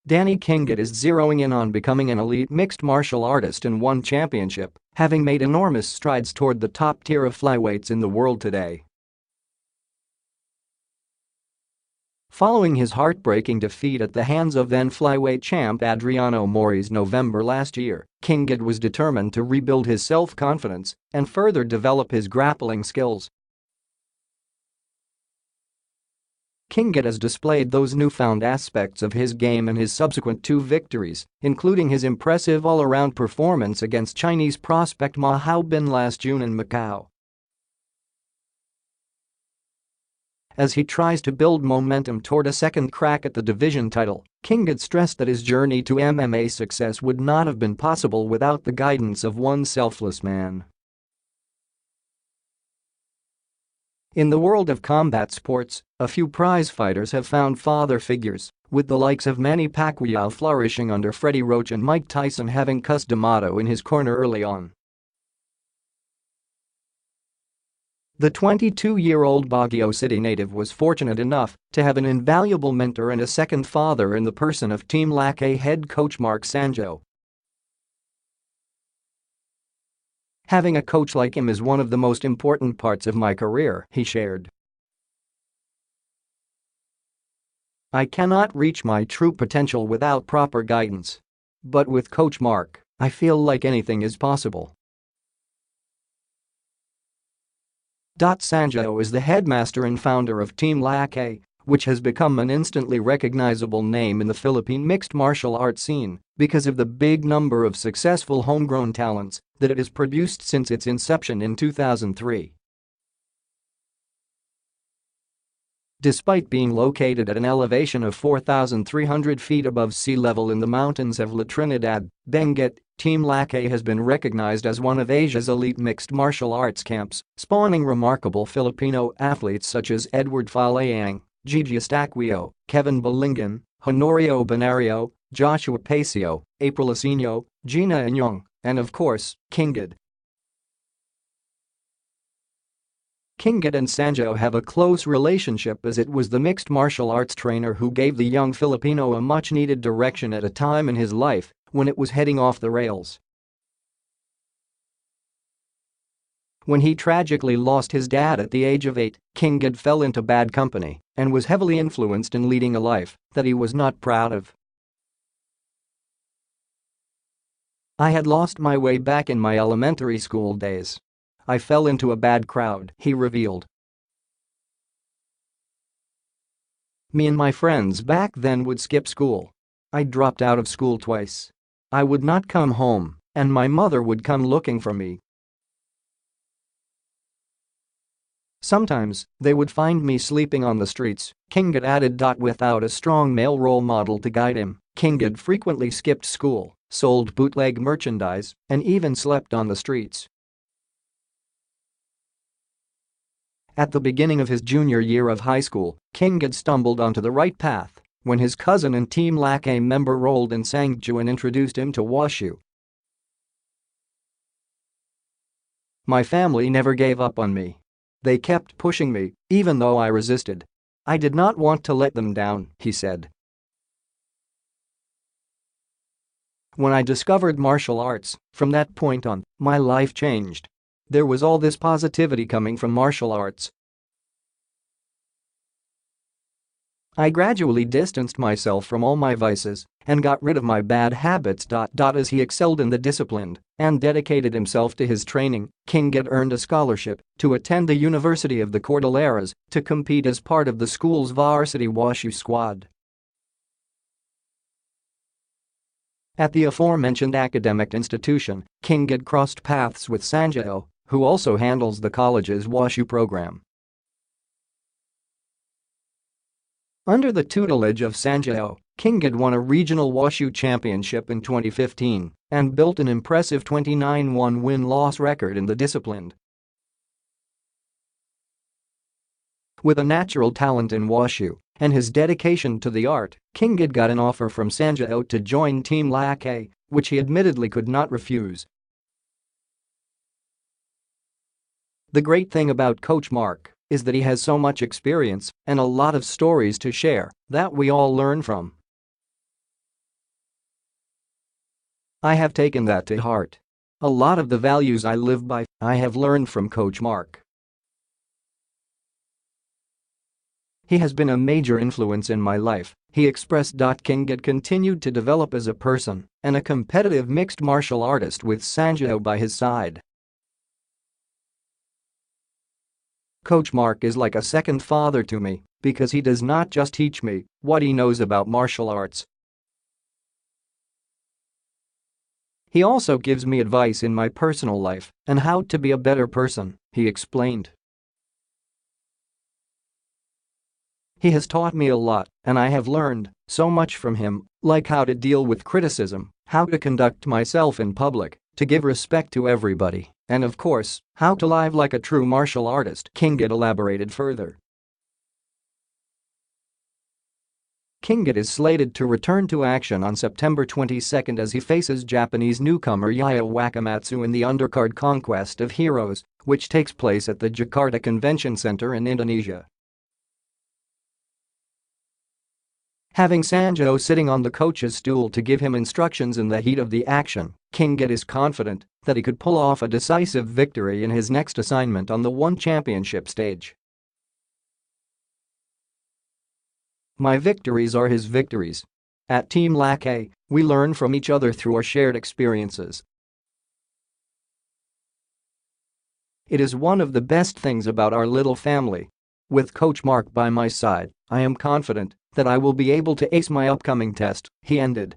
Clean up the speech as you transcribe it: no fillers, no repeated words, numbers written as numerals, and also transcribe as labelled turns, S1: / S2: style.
S1: Danny Kingad is zeroing in on becoming an elite mixed martial artist and one championship, having made enormous strides toward the top tier of flyweights in the world today. Following his heartbreaking defeat at the hands of then-flyweight champ Adriano Moraes November last year, Kingad was determined to rebuild his self-confidence and further develop his grappling skills. Kingad has displayed those newfound aspects of his game in his subsequent 2 victories, including his impressive all-around performance against Chinese prospect Ma Hao last June in Macau. As he tries to build momentum toward a second crack at the division title, Kingad stressed that his journey to MMA success would not have been possible without the guidance of one selfless man. In the world of combat sports, a few prize fighters have found father figures, with the likes of Manny Pacquiao flourishing under Freddie, Roach and Mike Tyson having Cus D'Amato in his corner early on. The 22-year-old Baguio City native was fortunate enough to have an invaluable mentor and a second father in the person of Team Lakay head coach Mark Sanjo. "Having a coach like him is one of the most important parts of my career," he shared. "I cannot reach my true potential without proper guidance. But with Coach Mark, I feel like anything is possible." Sanjo is the headmaster and founder of Team Lakay, which has become an instantly recognizable name in the Philippine mixed martial arts scene because of the big number of successful homegrown talents that it has produced since its inception in 2003. Despite being located at an elevation of 4,300 feet above sea level in the mountains of La Trinidad, Benguet, Team Lakay has been recognized as one of Asia's elite mixed martial arts camps, spawning remarkable Filipino athletes such as Edward Falayang, Gigi Estaquio, Kevin Balingan, Honorio Benario, Joshua Pacio, April Asino, Gina Inyong, and of course, Kingad. Kingad and Sanjo have a close relationship as it was the mixed martial arts trainer who gave the young Filipino a much-needed direction at a time in his life when it was heading off the rails. When he tragically lost his dad at the age of 8, Kingad fell into bad company and was heavily influenced in leading a life that he was not proud of. "I had lost my way back in my elementary school days. I fell into a bad crowd," he revealed. "Me and my friends back then would skip school. I dropped out of school twice. I would not come home, and my mother would come looking for me. Sometimes, they would find me sleeping on the streets," Kingad added. Without a strong male role model to guide him, Kingad frequently skipped school, sold bootleg merchandise, and even slept on the streets. At the beginning of his junior year of high school, Kingad stumbled onto the right path when his cousin and Team Lakay member rolled in Sangju and introduced him to Wushu. "My family never gave up on me. They kept pushing me, even though I resisted. I did not want to let them down," he said. "When I discovered martial arts, from that point on, my life changed. There was all this positivity coming from martial arts. I gradually distanced myself from all my vices and got rid of my bad habits." As he excelled in the discipline and dedicated himself to his training, Kingad earned a scholarship to attend the University of the Cordilleras to compete as part of the school's varsity Wushu squad. At the aforementioned academic institution, Kingad crossed paths with Sanjo, who also handles the college's Wushu program. Under the tutelage of Sanjo, Kingad won a regional Wushu championship in 2015 and built an impressive 29-1 win-loss record in the discipline. With a natural talent in Wushu and his dedication to the art, Kingad got an offer from Sanjo to join Team Lakay, which he admittedly could not refuse. "The great thing about Coach Mark is that he has so much experience and a lot of stories to share that we all learn from. I have taken that to heart. A lot of the values I live by, I have learned from Coach Mark. He has been a major influence in my life, he expressed. Kingad continued to develop as a person and a competitive mixed martial artist with Sanjay by his side. Coach Mark is like a second father to me because he does not just teach me what he knows about martial arts. He also gives me advice in my personal life and how to be a better person, he explained. He has taught me a lot, and I have learned so much from him, like how to deal with criticism, how to conduct myself in public, to give respect to everybody, and of course, how to live like a true martial artist, Kingad elaborated further. Kingad is slated to return to action on September 22 as he faces Japanese newcomer Yaya Wakamatsu in the undercard Conquest of Heroes, which takes place at the Jakarta Convention Center in Indonesia. Having Sanjay sitting on the coach's stool to give him instructions in the heat of the action, Kingad is confident that he could pull off a decisive victory in his next assignment on the One Championship stage. My victories are his victories. At Team Lakay, we learn from each other through our shared experiences. It is one of the best things about our little family. With Coach Mark by my side, I am confident that I will be able to ace my upcoming test, he ended.